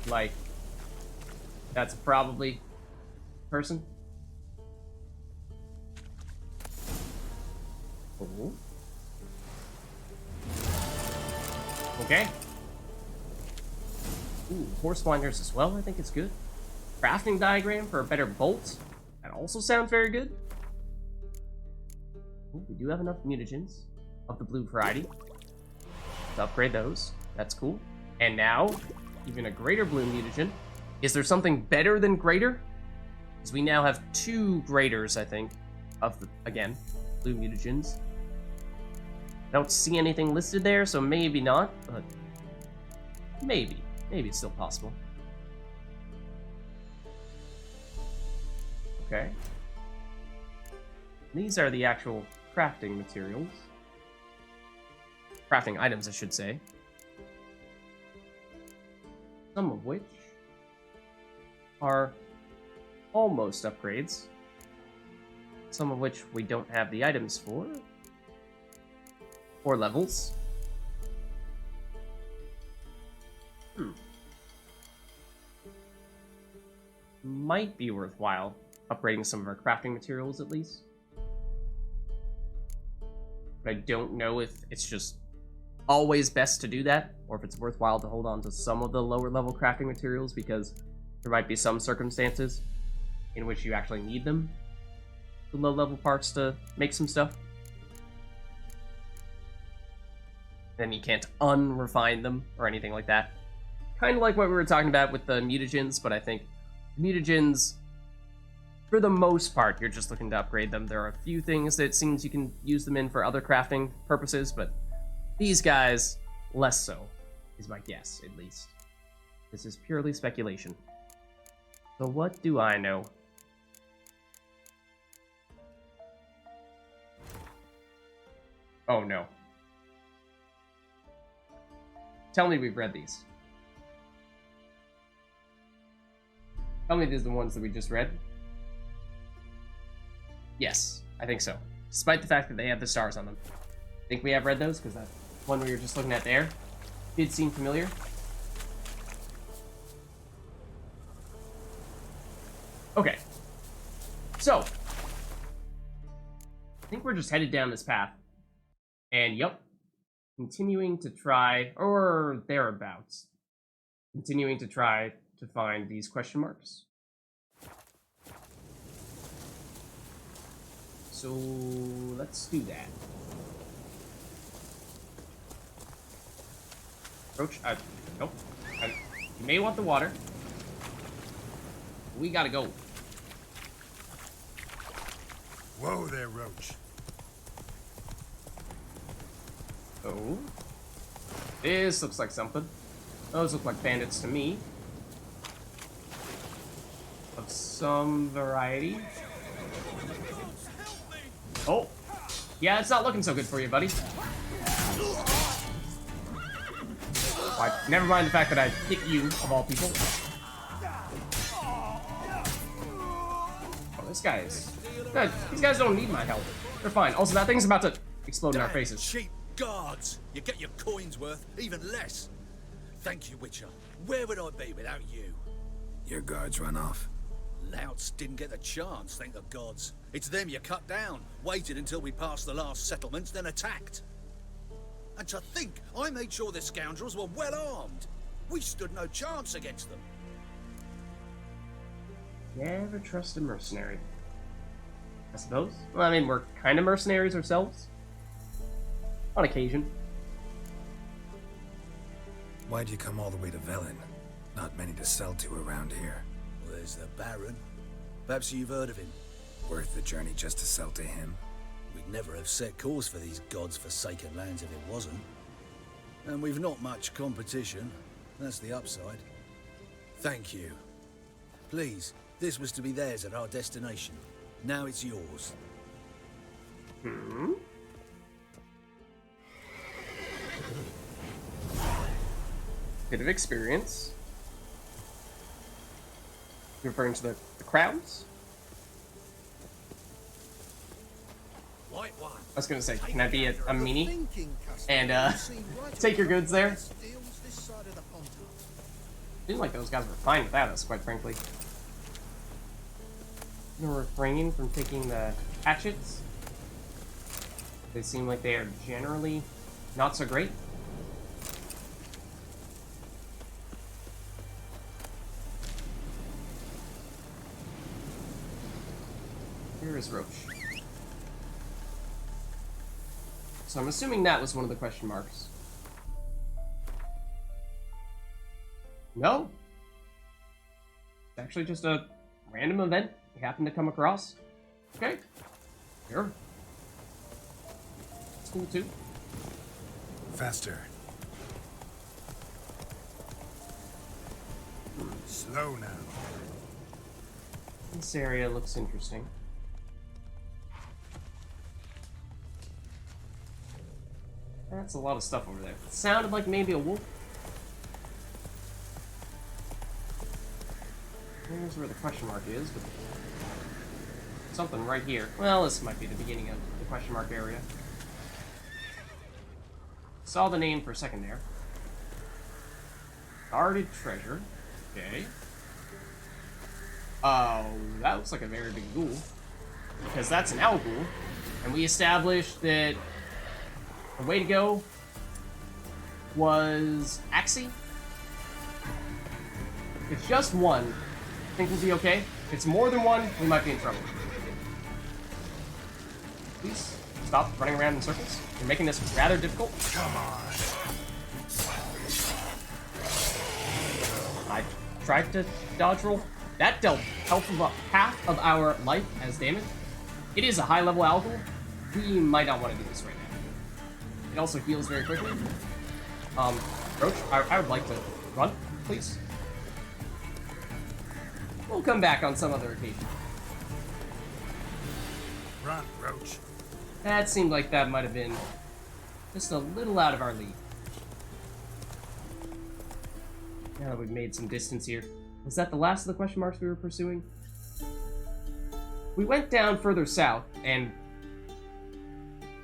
like that's probably a person. Oh. Okay. Ooh, horse blinders as well, I think it's good. Crafting diagram for a better bolt. That also sounds very good. Ooh, we do have enough mutagens of the blue variety to upgrade those. That's cool. And now, even a greater blue mutagen. Is there something better than greater? Because we now have 2 greaters, I think, of the, again, blue mutagens. I don't see anything listed there, so maybe not, but maybe. Maybe it's still possible. Okay. These are the actual crafting materials. Crafting items, I should say. Some of which are almost upgrades. Some of which we don't have the items for. Or levels. Might be worthwhile upgrading some of our crafting materials at least. But I don't know if it's just always best to do that, or if it's worthwhile to hold on to some of the lower level crafting materials, because there might be some circumstances in which you actually need them, the low level parts, to make some stuff. Then you can't unrefine them or anything like that. Kind of like what we were talking about with the mutagens, but I think mutagens, for the most part, you're just looking to upgrade them. There are a few things that it seems you can use them in for other crafting purposes, but these guys, less so, is my guess, at least. This is purely speculation. So what do I know? Oh no. Tell me we've read these. Tell me these are the ones that we just read. Yes, I think so. Despite the fact that they have the stars on them. I think we have read those, because that one we were just looking at there did seem familiar. Okay. So, I think we're just headed down this path. And yep, continuing to try, or thereabouts, continuing to try to find these question marks. So let's do that. Roach, nope. You may want the water. We gotta go. Whoa there, Roach. Oh. This looks like something. Those look like bandits to me. Of some variety. Oh. Yeah, it's not looking so good for you, buddy. Why, never mind the fact that I hit you, of all people. Oh, this guy is... Good. These guys don't need my help. They're fine. Also, that thing's about to explode in our faces. Cheap guards! You get your coins worth, even less. Thank you, Witcher. Where would I be without you? Your guards run off. Louts didn't get a chance, thank the gods. It's them you cut down, waited until we passed the last settlements, then attacked. And to think I made sure the scoundrels were well armed. We stood no chance against them. Never trust a mercenary, I suppose. Well, I mean, we're kind of mercenaries ourselves. On occasion. Why'd you come all the way to Velen? Not many to sell to around here. Well, there's the Baron. Perhaps you've heard of him. Worth the journey just to sell to him? We'd never have set course for these gods-forsaken lands if it wasn't. And we've not much competition. That's the upside. Thank you. Please, this was to be theirs at our destination. Now it's yours. Hmm? Bit of experience. You're referring to the crowds? White one. I was gonna say, can I be a meanie? And, take your goods there? Seems like those guys were fine without us, quite frankly. I'm gonna refrain from taking the hatchets. They seem like they are generally not so great. Here is Roach. So I'm assuming that was one of the question marks. No. It's actually just a random event we happened to come across. Okay. Sure. It's cool too. Faster. Slow now. This area looks interesting. That's a lot of stuff over there. It sounded like maybe a wolf. Here's where the question mark is, but something right here. Well, this might be the beginning of the question mark area. Saw the name for a second there. Guarded treasure. Okay. Oh, that looks like a very big ghoul. Because that's an owl ghoul. And we established that the way to go was Axie. If it's just one, I think we'll be okay. If it's more than one, we might be in trouble. Please stop running around in circles. You're making this rather difficult. Come on. I tried to dodge roll. That dealt half of our life as damage. It is a high level owl ghoul. We might not want to do this right now. It also heals very quickly. Roach, I would like to run, please. We'll come back on some other occasion. Run, Roach. That seemed like that might have been just a little out of our league. Now that we've made some distance here. Was that the last of the question marks we were pursuing? We went down further south, and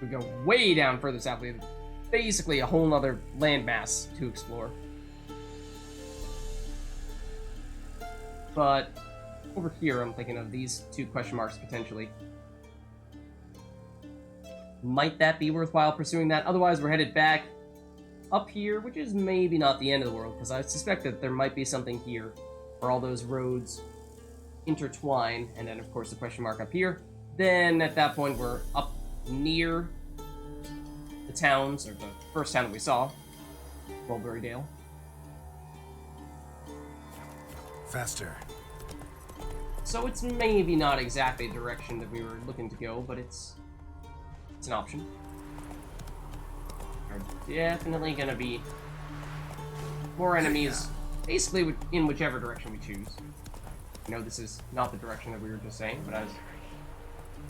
we go way down further south. We have basically a whole other landmass to explore. But over here, I'm thinking of these two question marks potentially. Might that be worthwhile pursuing that? Otherwise, we're headed back up here, which is maybe not the end of the world, because I suspect that there might be something here where all those roads intertwine, and then, of course, the question mark up here. Then, at that point, we're up near the towns, or the first town that we saw, Mulberrydale. Faster. So it's maybe not exactly the direction that we were looking to go, but it's an option. There are definitely gonna be more enemies, basically in whichever direction we choose. I know this is not the direction that we were just saying, but I was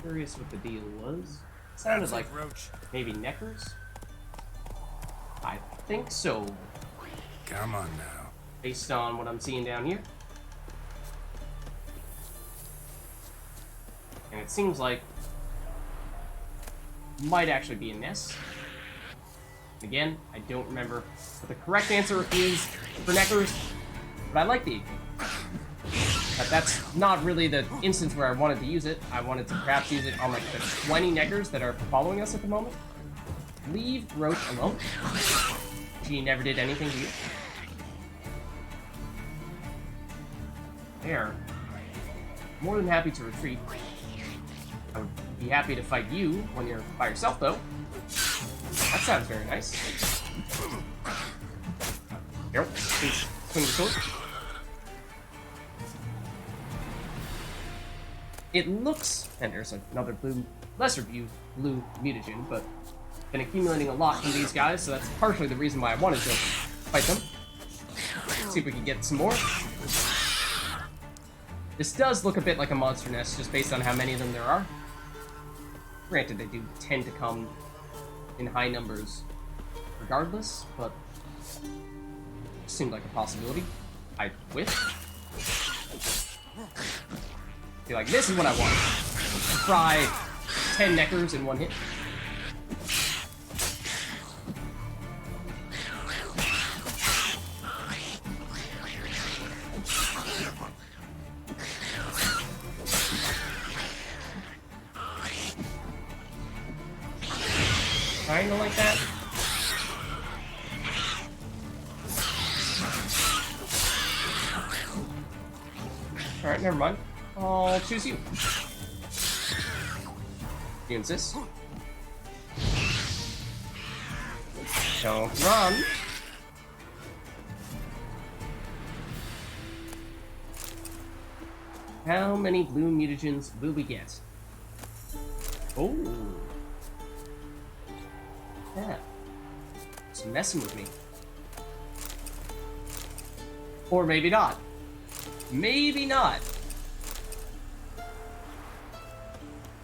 curious what the deal was. It sounded like Roach. maybe Neckers? I think so, Come on now. based on what I'm seeing down here. And it seems like might actually be a nest. Again, I don't remember what the correct answer is for Neckers, but I like the inkling. But that's not really the instance where I wanted to use it. I wanted to perhaps use it on like the 20 Neckers that are following us at the moment. Leave Roach alone. She never did anything to you. They are more than happy to retreat. I would be happy to fight you when you're by yourself, though. That sounds very nice. Here, please swing the sword. It looks, and there's another lesser blue mutagen, but been accumulating a lot from these guys, so that's partially the reason why I wanted to fight them. Let's see if we can get some more. This does look a bit like a monster nest, just based on how many of them there are. Granted, they do tend to come in high numbers regardless, but it seemed like a possibility. I whiff. Feel like this is what I want. Fry 10 Neckers in one hit. triangle like that. Alright, never mind. I'll choose you. You insist? Don't run. How many blue mutagens will we get? Oh. Yeah. It's messing with me. Or maybe not. Maybe not.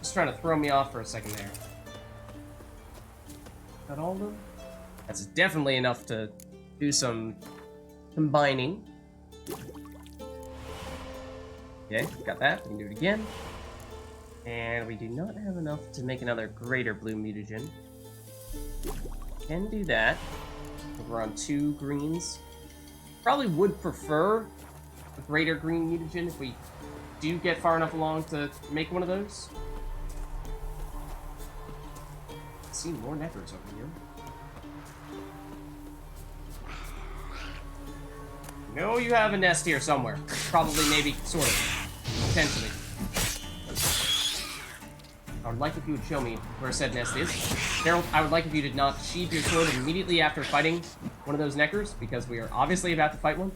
Just trying to throw me off for a second there. Got all of them? That's definitely enough to do some combining. Okay, got that. We can do it again. And we do not have enough to make another greater blue mutagen. Can do that. We're on 2 greens. Probably would prefer a greater green mutagen if we do get far enough along to make one of those. I see more neckers over here. No, you have a nest here somewhere. Probably, maybe, sort of. Potentially. I would like if you would show me where said nest is. Daryl, I would like if you did not sheathe your sword immediately after fighting one of those neckers, because we are obviously about to fight one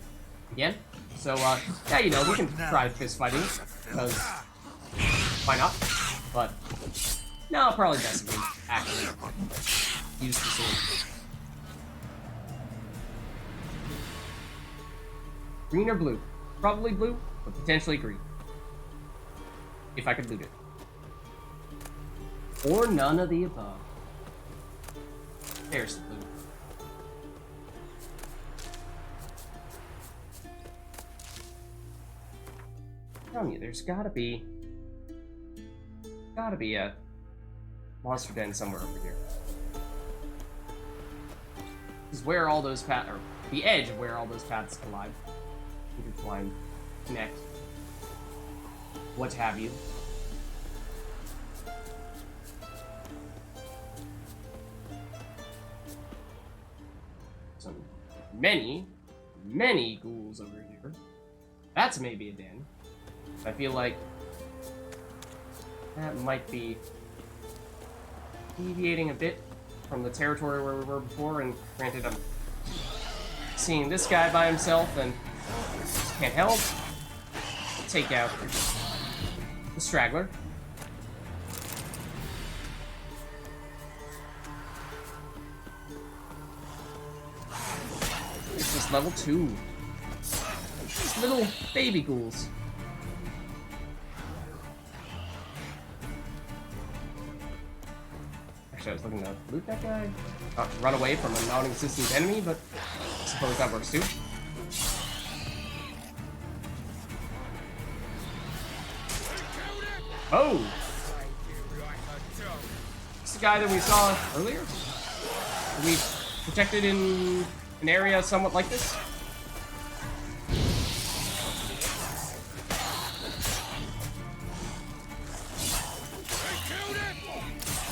again. So, yeah, you know, we can try fist fighting, because why not? But, no, probably best if we actually use the sword. Green or blue? Probably blue, but potentially green. If I could loot it. Or none of the above. There's the blue. I'm telling you, there's gotta be a monster den somewhere over here. This is where all those paths, or the edge of where all those paths collide. Intertwine, connect, what have you. Some many ghouls over here. That's maybe a den. I feel like that might be deviating a bit from the territory where we were before, and granted I'm seeing this guy by himself and can't help take out the straggler. It's just level 2. These little baby ghouls. Actually, I was looking to loot that guy. Run away from a non-existent enemy, but I suppose that works too. Oh! It's the guy that we saw earlier? Are we protected in an area somewhat like this?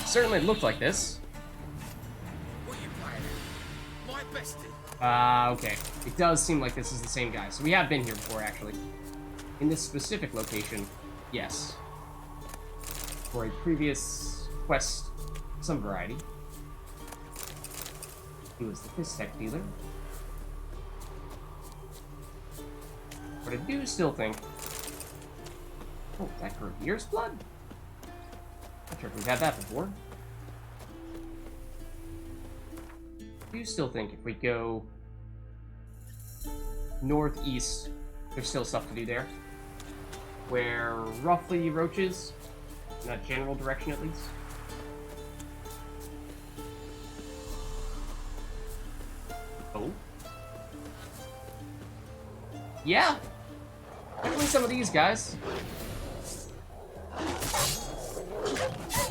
Certainly looked like this. Okay. It does seem like this is the same guy. So we have been here before, actually. In this specific location, yes. For a previous quest, some variety. He was the fist tech dealer. But I do still think... Oh, that Gravier's blood? Not sure if we've had that before. I do still think if we go northeast, there's still stuff to do there. Where roughly Roach is. In that general direction, at least. Oh. Yeah! Definitely some of these guys. Am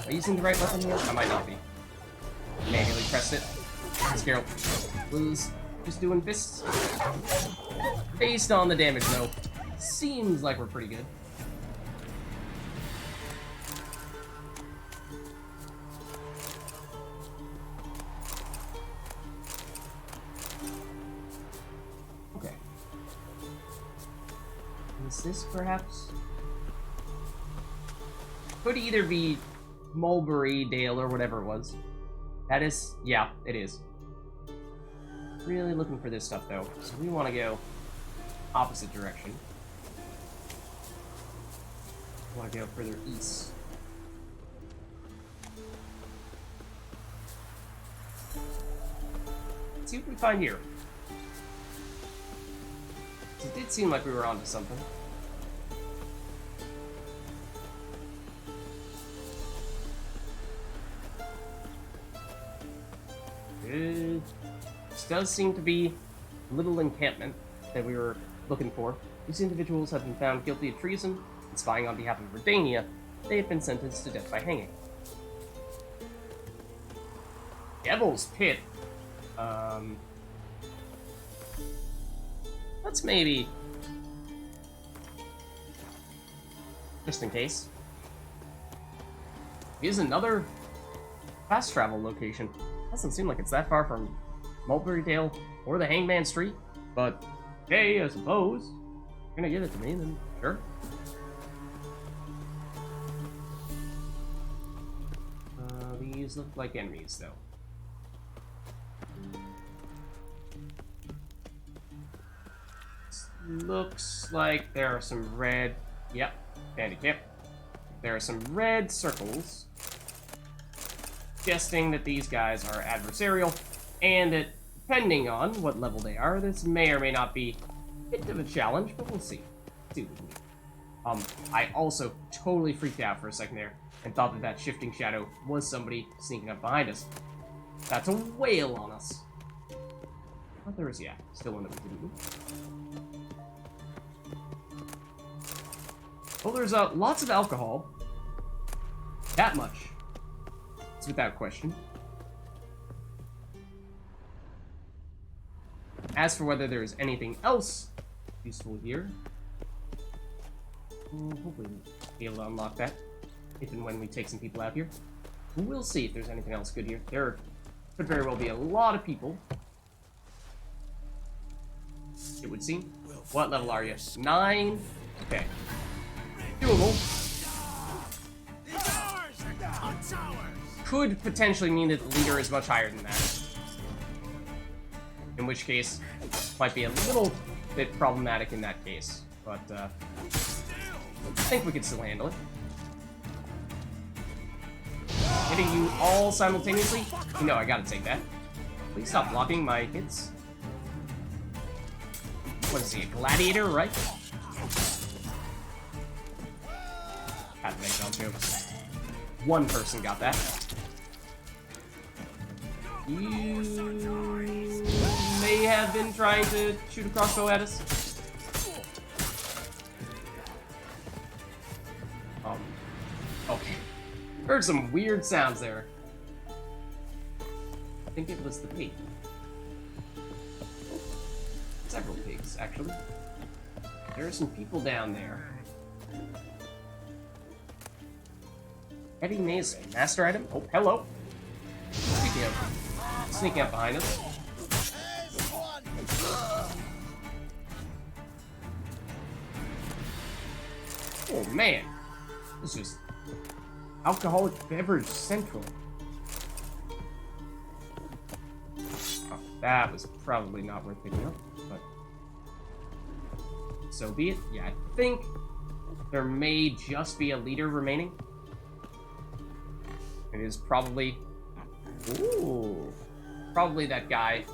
I using the right weapon here? I might not be. Manually pressed it. Scarab was just doing fists. Based on the damage, though, seems like we're pretty good. Is this perhaps? Could either be Mulberry Dale or whatever it was. That is, yeah, it is. Really looking for this stuff though, so we want to go opposite direction. We want to go further east. Let's see what we find here. It did seem like we were onto something. This does seem to be a little encampment that we were looking for. These individuals have been found guilty of treason and spying on behalf of Redania. They have been sentenced to death by hanging. Devil's Pit. Let's maybe... just in case. Here's another fast travel location. Doesn't seem like it's that far from Mulberry Dale or the Hangman Street, but okay, I suppose. If you're gonna give it to me, then sure. These look like enemies, though. Looks like there are some red... Yep, handicap. There are some red circles suggesting that these guys are adversarial, and that, depending on what level they are, this may or may not be a bit of a challenge, but we'll see. See what we can do. I also totally freaked out for a second there, and thought that that shifting shadow was somebody sneaking up behind us. That's a whale on us. But there is, yeah, still one that we didn't move. Well, there's lots of alcohol. That much. It's without question. As for whether there's anything else useful here, hopefully we'll be able to unlock that if and when we take some people out here. We'll see if there's anything else good here. There could very well be a lot of people, it would seem. What level are you? 9? Okay. Doable. Could potentially mean that the leader is much higher than that. In which case, might be a little bit problematic in that case. But, I think we could still handle it. Hitting you all simultaneously? You know, I gotta take that. Please stop blocking my hits. What is he, a gladiator, right? Had to make those jokes. One person got that. You may have been trying to shoot a crossbow at us. Okay. Heard some weird sounds there. I think it was the pig. Several pigs, actually. There are some people down there. Heavy maze, master item? Oh, hello. Sneaking up behind us. Oh man, this is alcoholic beverage central. Oh, that was probably not worth picking up, but so be it. Yeah, I think there may just be a leader remaining. It is probably, probably that guy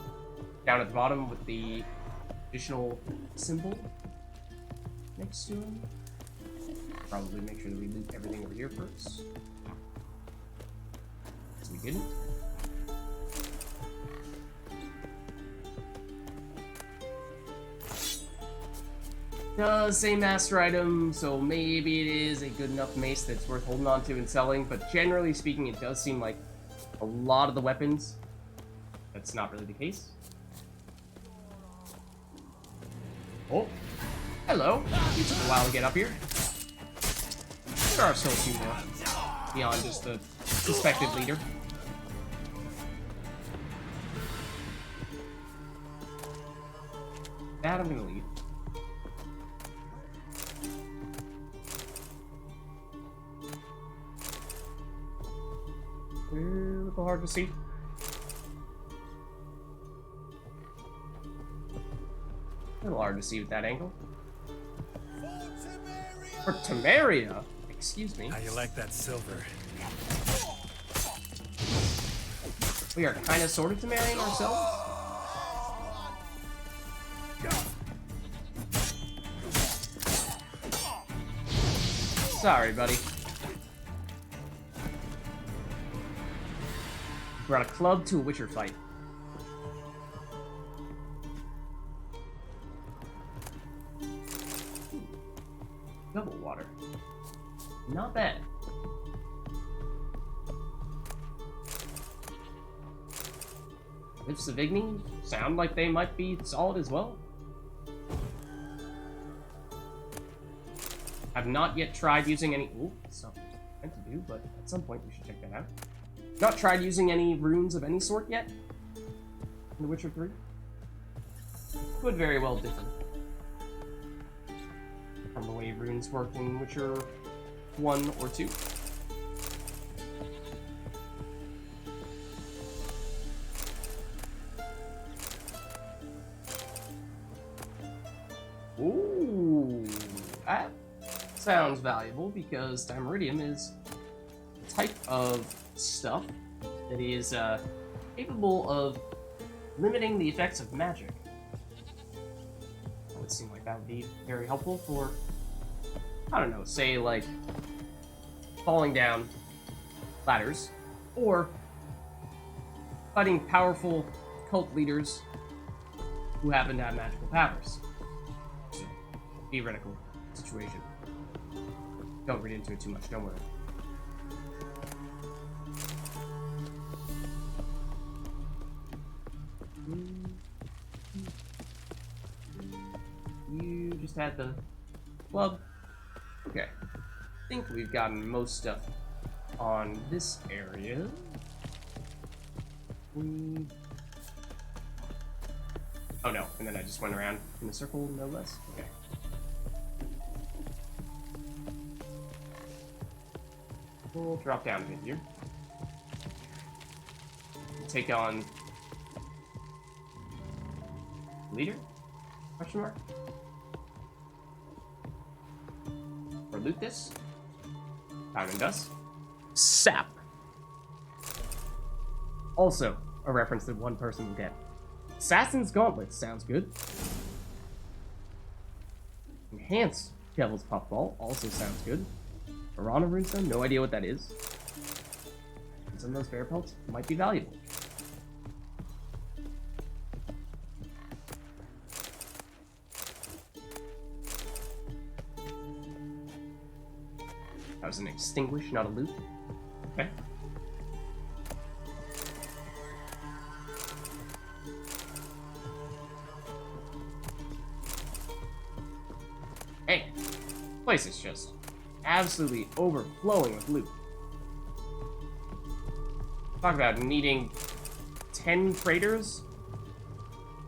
down at the bottom with the additional symbol next to him. Probably make sure that we loot everything over here first. So we didn't. Does say master item, so maybe it is a good enough mace that's worth holding on to and selling, but generally speaking, it does seem like a lot of the weapons, that's not really the case. Oh, hello. It took a while to get up here. There are still a few more beyond just the suspected leader. That I'm gonna leave. little hard to see. A little hard to see with that angle. For Temeria? Excuse me. How you like that silver? We are kind of sort of Temerian ourselves. Sorry, buddy. Brought a club to a Witcher fight. Double water. Not bad. If Savigny sound like they might be solid as well. I've not yet tried using any. Ooh, that's not what I meant to do, but at some point we should check that out. Not tried using any runes of any sort yet in The Witcher 3. Could very well differ from the way runes work in Witcher 1 or 2. Ooh, that sounds valuable because Dimeridium is a type of stuff that is capable of limiting the effects of magic. It would seem like that would be very helpful for, I don't know, say like falling down ladders or fighting powerful cult leaders who happen to have magical powers. So, theoretical situation. Don't read into it too much, don't worry. You just had the club. Okay. I think we've gotten most stuff on this area. Oh no, and then I just went around in a circle, no less. Okay. We'll drop down a bit here. Take on leader? Question mark? Or loot this? Time and dust. Sap. Also, a reference that one person will get. Assassin's Gauntlet sounds good. Enhanced Devil's Puffball also sounds good. Piranha Runestone, no idea what that is. And some of those bear pelts might be valuable. That was an extinguish, not a loot. Okay. Hey, this place is just absolutely overflowing with loot. Talk about needing 10 traders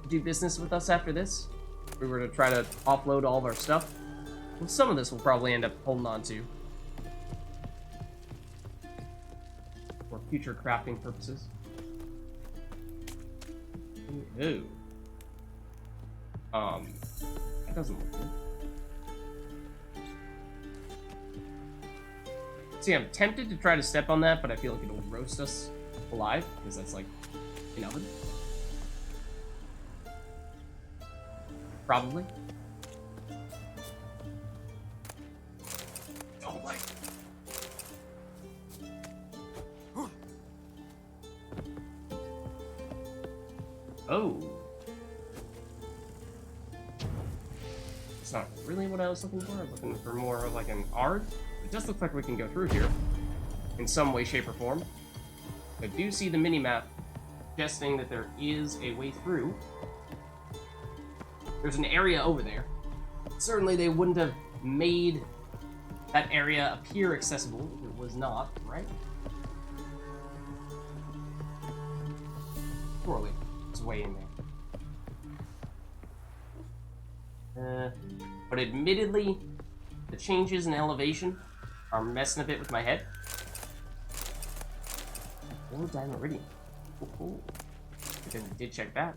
to do business with us after this. If we were to try to offload all of our stuff. Well, some of this we'll probably end up holding on to for future crafting purposes. Ooh. That doesn't look good. See, I'm tempted to try to step on that, but I feel like it'll roast us alive, because that's like an oven. Probably. Oh my. Oh. It's not really what I was looking for. I was looking for more of like an Ard. It just looks like we can go through here in some way, shape, or form. I do see the mini-map suggesting that there is a way through. There's an area over there. Certainly they wouldn't have made that area appear accessible if it was not, right? Surely, it's way in there. But admittedly, the changes in elevation are messing a bit with my head. Or Dimeridium. Oh, because we did check that.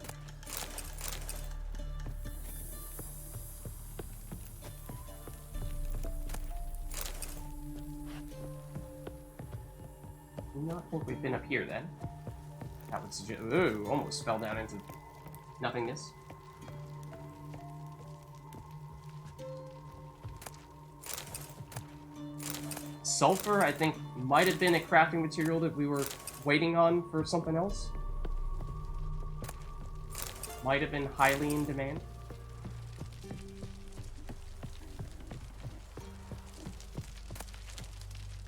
Do not think we've been up here then. That would suggest. Ooh, almost fell down into nothingness. Sulfur, I think, might have been a crafting material that we were waiting on for something else. Might have been highly in demand.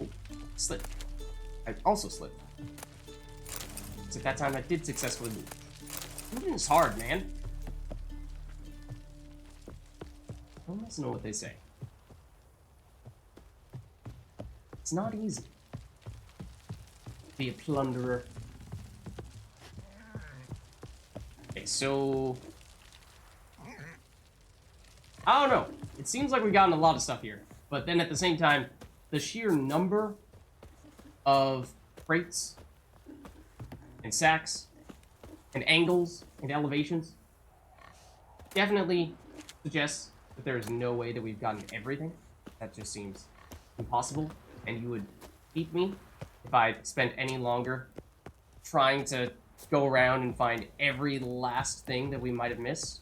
Oh, slipped. I also slipped. It's at that time I did successfully move. Moving is hard, man. I don't know what they say. It's not easy. Be a plunderer. Okay, so... I don't know. It seems like we've gotten a lot of stuff here. But then at the same time, the sheer number of crates and sacks and angles and elevations definitely suggests that there is no way that we've gotten everything. That just seems impossible. And you would beat me if I spent any longer trying to go around and find every last thing that we might have missed.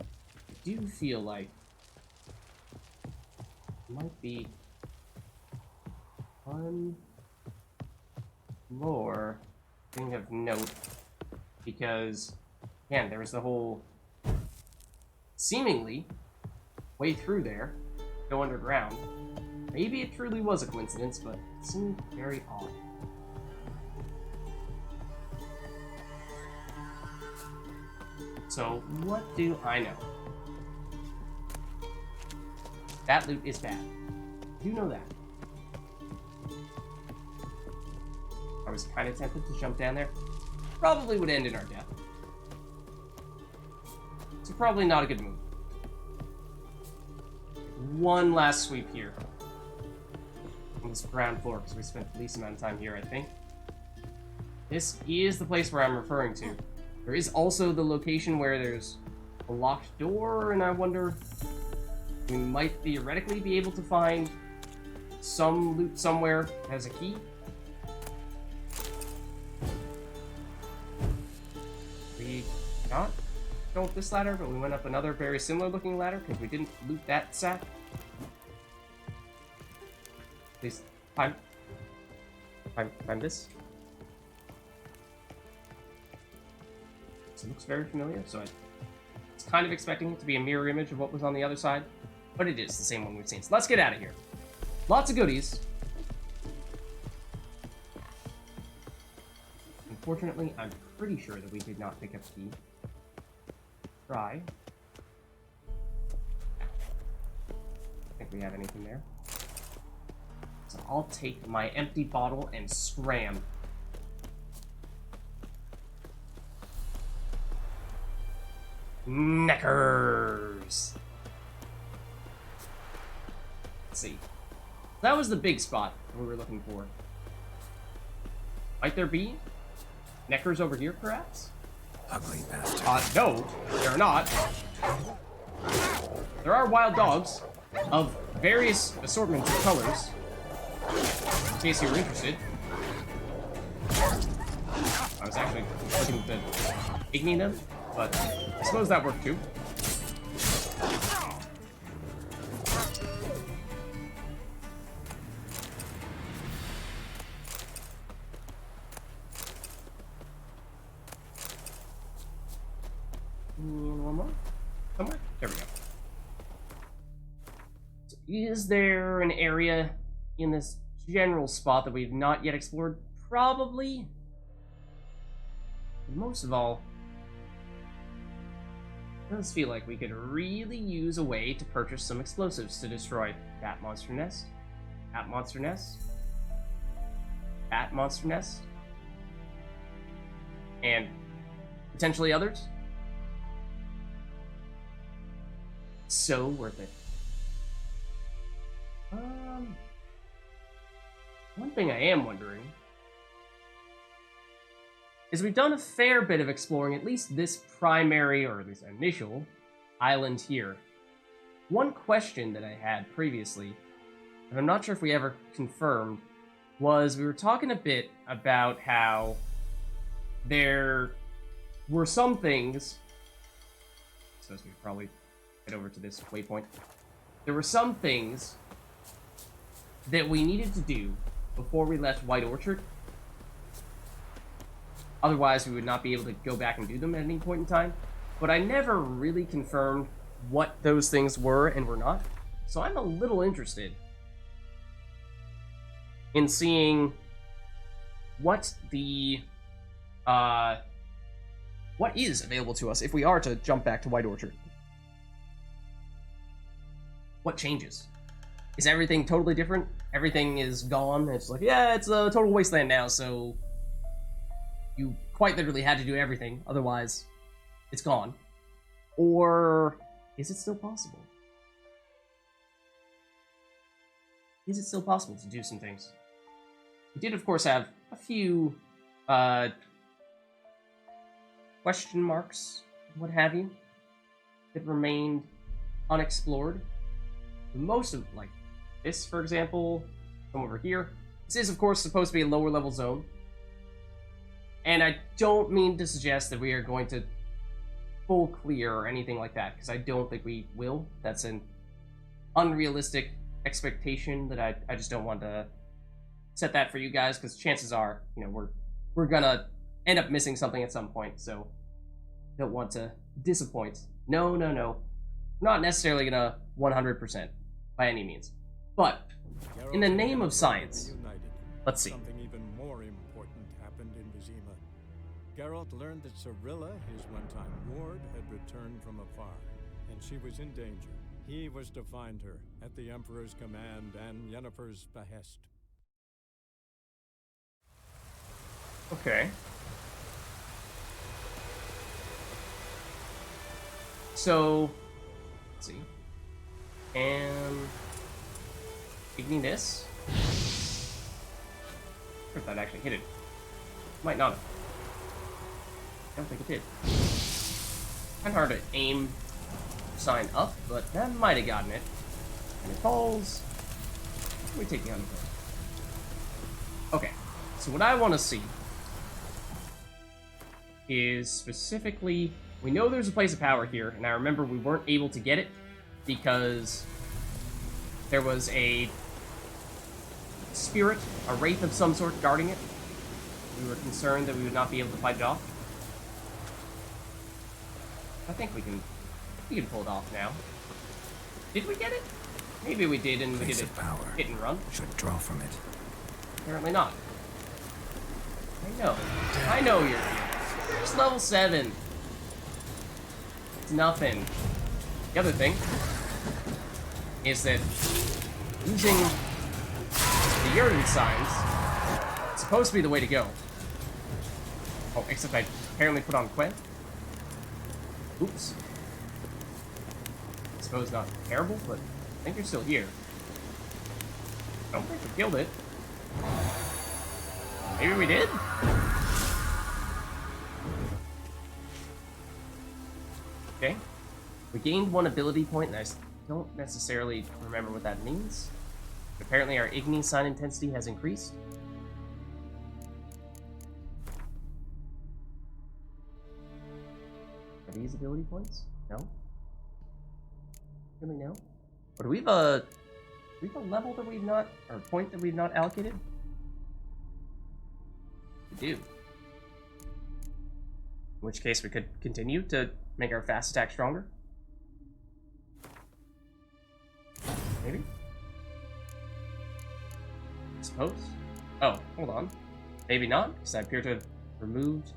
I do feel like it might be one more thing of note, because, again, there was the whole seemingly way through there, go underground. Maybe it truly was a coincidence, but it seemed very odd. So, what do I know? That loot is bad. I do know that. I was kind of tempted to jump down there. Probably would end in our death. So probably not a good move. One last sweep here. On this ground floor, because we spent the least amount of time here, I think. This is the place where I'm referring to. There is also the location where there's a locked door, and I wonder if we might theoretically be able to find some loot somewhere that has a key. We not go up this ladder, but we went up another very similar looking ladder because we didn't loot that sack. Please, find this. So it looks very familiar, so I was kind of expecting it to be a mirror image of what was on the other side, but it is the same one we've seen. So let's get out of here. Lots of goodies. Unfortunately, I'm pretty sure that we did not pick up the key. Try. I think we have anything there. So I'll take my empty bottle and scram. Neckers! Let's see. That was the big spot we were looking for. Might there be Neckers over here, perhaps? Ugly bastard. No, there are not. There are wild dogs of various assortments of colors, in case you were interested. I was actually looking to ignite them, but I suppose that worked too. And one more. Somewhere. There we go. So is there an area in this general spot that we've not yet explored? Probably. But most of all, it does feel like we could really use a way to purchase some explosives to destroy that monster nest, that monster nest, that monster nest, and potentially others. So worth it. One thing I am wondering is we've done a fair bit of exploring at least this primary, or at least initial, island here. One question that I had previously, and I'm not sure if we ever confirmed, was we were talking a bit about how there were some things, so we could probably head over to this waypoint. There were some things that we needed to do before we left White Orchard. Otherwise, we would not be able to go back and do them at any point in time. But I never really confirmed what those things were and were not. So I'm a little interested in seeing what the what is available to us if we are to jump back to White Orchard. What changes? Is everything totally different? Everything is gone? It's like, yeah, it's a total wasteland now, so you quite literally had to do everything, otherwise it's gone. Or is it still possible? Is it still possible to do some things? We did, of course, have a few question marks, what have you, that remained unexplored. Most of, like, this, for example, from over here. This is, of course, supposed to be a lower level zone. And I don't mean to suggest that we are going to full clear or anything like that, because I don't think we will. That's an unrealistic expectation that I just don't want to set that for you guys, because chances are, you know, we're gonna end up missing something at some point, so don't want to disappoint. No. Not necessarily gonna 100% by any means. But in the name of science, let's see. Something even more important happened in Vizima. Geralt learned that Cirilla, his one-time ward, had returned from afar, and she was in danger. He was to find her at the Emperor's command and Yennefer's behest. Okay. So, let's see. And ignite this. If that actually hit it. Might not have. I don't think it did. Kind of hard to aim sign up, but that might have gotten it. And it falls. Let me take the honeycomb. Okay, so what I want to see is specifically, we know there's a place of power here, and I remember we weren't able to get it because there was a spirit, a wraith of some sort guarding it. We were concerned that we would not be able to fight it off. I think we can pull it off now. Did we get it? Maybe we did, and we did it hit and run. Should draw from it. Apparently not. I know you're just level 7. It's nothing. The other thing is that using the Uridan signs is supposed to be the way to go. Oh, except I apparently put on Quen. Oops. I suppose not terrible, but I think you're still here. I don't think we killed it. Maybe we did? Okay. We gained 1 ability point, and I don't necessarily remember what that means. But apparently our Igni sign intensity has increased. Are these ability points? No? Really no? Or do we have a level that we've not, or a point that we've not allocated? We do. In which case we could continue to make our fast attack stronger. Maybe? I suppose. Oh, hold on. Maybe not, because I appear to have removed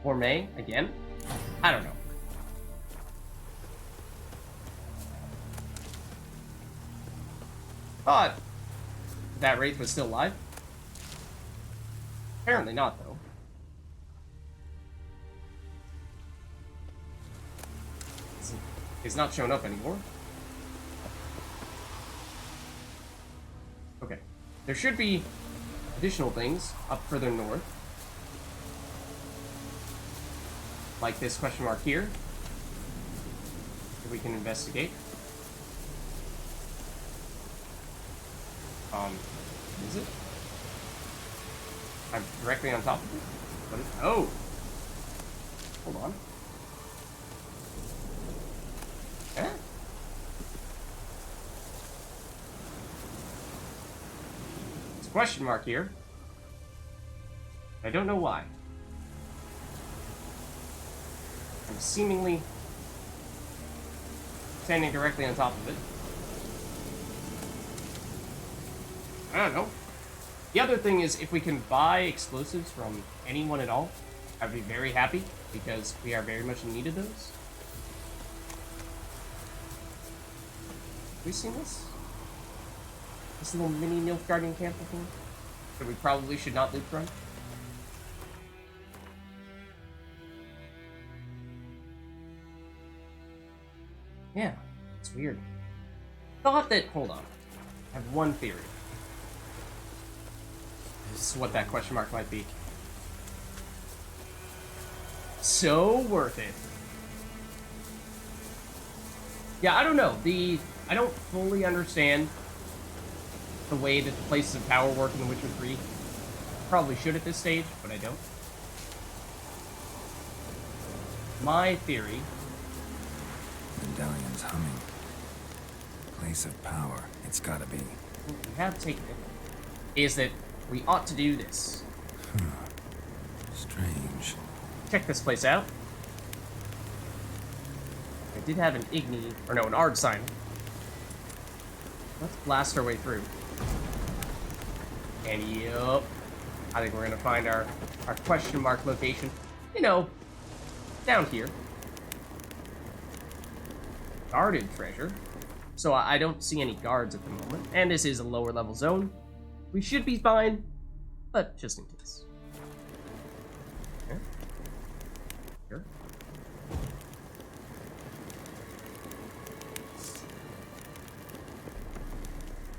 Orme again. I don't know. Thought that wraith was still alive. Apparently not, though. He's not showing up anymore. Okay. There should be additional things up further north. like this question mark here, that we can investigate. Is it? I'm directly on top of it? What is, oh! Hold on. Eh? It's a question mark here. I don't know why. I'm seemingly standing directly on top of it. I don't know. The other thing is, if we can buy explosives from anyone at all, I'd be very happy, because we are very much in need of those. Have we seen this? This little mini Nilfgaardian camp thing that we probably should not loot from? Yeah, it's weird. Thought that, hold on. I have one theory. This is what that question mark might be. So worth it. Yeah, I don't know. I don't fully understand the way that the places of power work in The Witcher 3. Probably should at this stage, but I don't. My theory... Medallion's humming. Place of power. It's gotta be. We have taken it. Is that we ought to do this. Strange. Check this place out. I did have an Igni, or no, an Ard sign. Let's blast our way through. And yup, I think we're gonna find our question mark location. You know, down here. Guarded treasure. So I don't see any guards at the moment. And this is a lower level zone. We should be fine, but just in case. Okay. Here.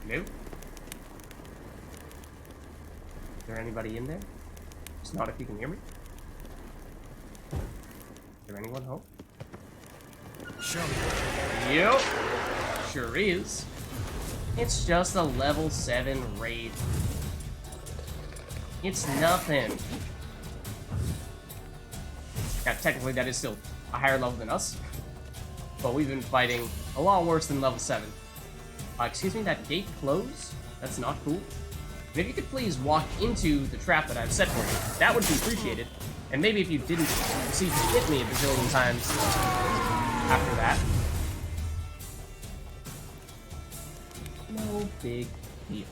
Nope. Is there anybody in there? It's not if you can hear me. Is there anyone home? Show me. Yep. Sure is. It's just a level 7 raid. It's nothing. Now, technically, that is still a higher level than us. But we've been fighting a lot worse than level 7. Excuse me, that gate closed? That's not cool. And if you could please walk into the trap that I've set for you, that would be appreciated. And maybe if you didn't proceed to hit me a bazillion times after that. No big deal.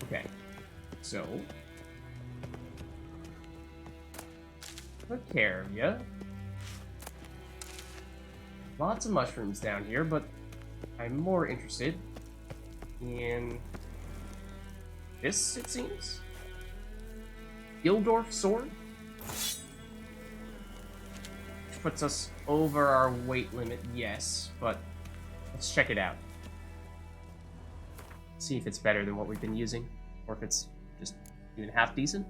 Okay, so took care of ya. Lots of mushrooms down here, but I'm more interested in this, it seems. Gildorf sword, which puts us over our weight limit, yes, but let's check it out. See if it's better than what we've been using, or if it's just even half decent.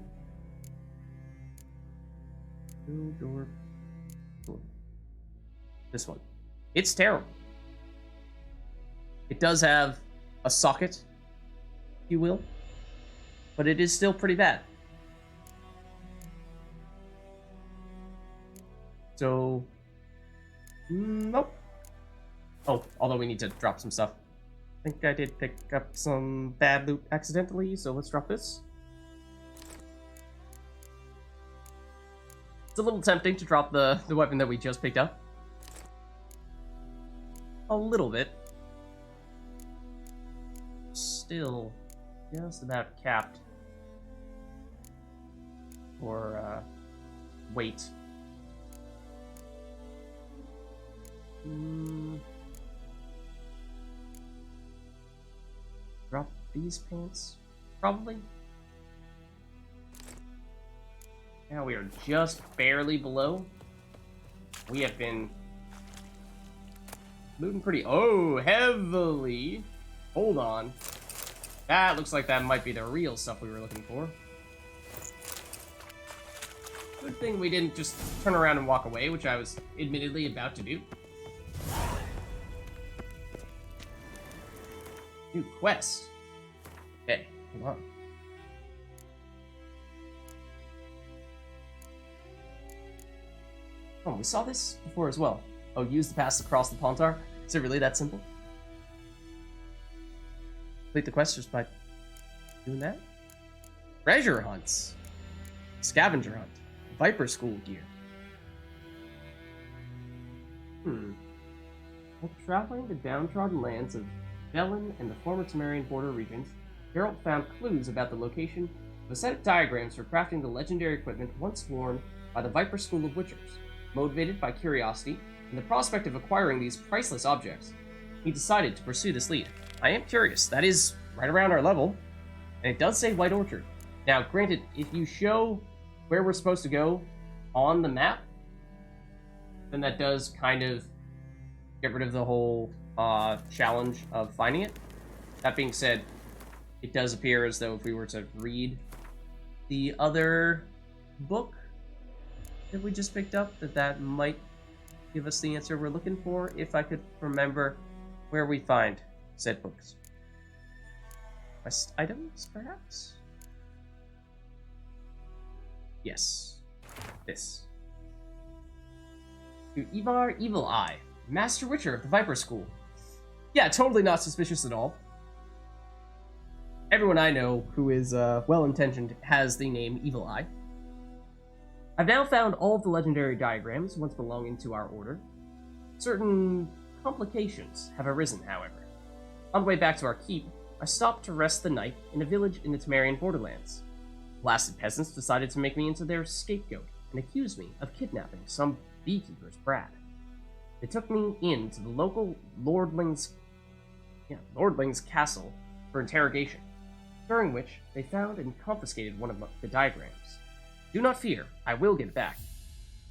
Gildorf sword. This one. It's terrible. It does have a socket, if you will, but it is still pretty bad. So, nope. Oh, although we need to drop some stuff. I think I did pick up some bad loot accidentally, so let's drop this. It's a little tempting to drop the weapon that we just picked up. A little bit. Still just about capped for weight. Drop these pants, probably. Now we are just barely below. We have been moving pretty heavily. Hold on. That looks like that might be the real stuff we were looking for. Good thing we didn't just turn around and walk away, which I was admittedly about to do. New quest. Okay, hold on. Oh, we saw this before as well. Oh, use the pass across the Pontar? Is it really that simple? Complete the quest just by doing that? Treasure hunts. Scavenger hunt. Viper school gear. While traveling the downtrodden lands of Velen and the former Temerian border regions, Geralt found clues about the location of a set of diagrams for crafting the legendary equipment once worn by the Viper School of Witchers. Motivated by curiosity and the prospect of acquiring these priceless objects, he decided to pursue this lead. I am curious. That is right around our level, and it does say White Orchard. Now, granted, if you show where we're supposed to go on the map, then that does kind of get rid of the whole challenge of finding it. That being said, it does appear as though if we were to read the other book that we just picked up, that might give us the answer we're looking for, if I could remember where we find said books. Quest items, perhaps? Yes. This. To Ivar Evil Eye, Master Witcher of the Viper School. Yeah, totally not suspicious at all. Everyone I know who is well-intentioned has the name Evil Eye. I've now found all of the legendary diagrams once belonging to our order. Certain complications have arisen, however. On the way back to our keep, I stopped to rest the night in a village in the Temerian borderlands. Blasted peasants decided to make me into their scapegoat and accuse me of kidnapping some beekeeper's brat. They took me into the local lordling's castle for interrogation, during which they found and confiscated one of the diagrams. Do not fear, I will get back.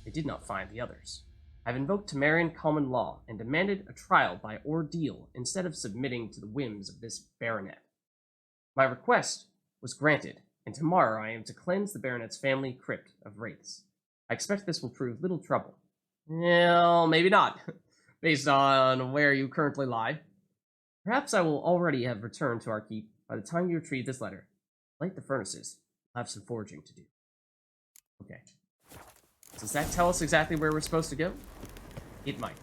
They did not find the others. I've invoked Temerian common law and demanded a trial by ordeal instead of submitting to the whims of this baronet. My request was granted, and tomorrow I am to cleanse the baronet's family crypt of wraiths. I expect this will prove little trouble. Well, maybe not, based on where you currently lie. Perhaps I will already have returned to our keep by the time you retrieve this letter. Light the furnaces. I'll have some foraging to do. Okay. Does that tell us exactly where we're supposed to go? It might.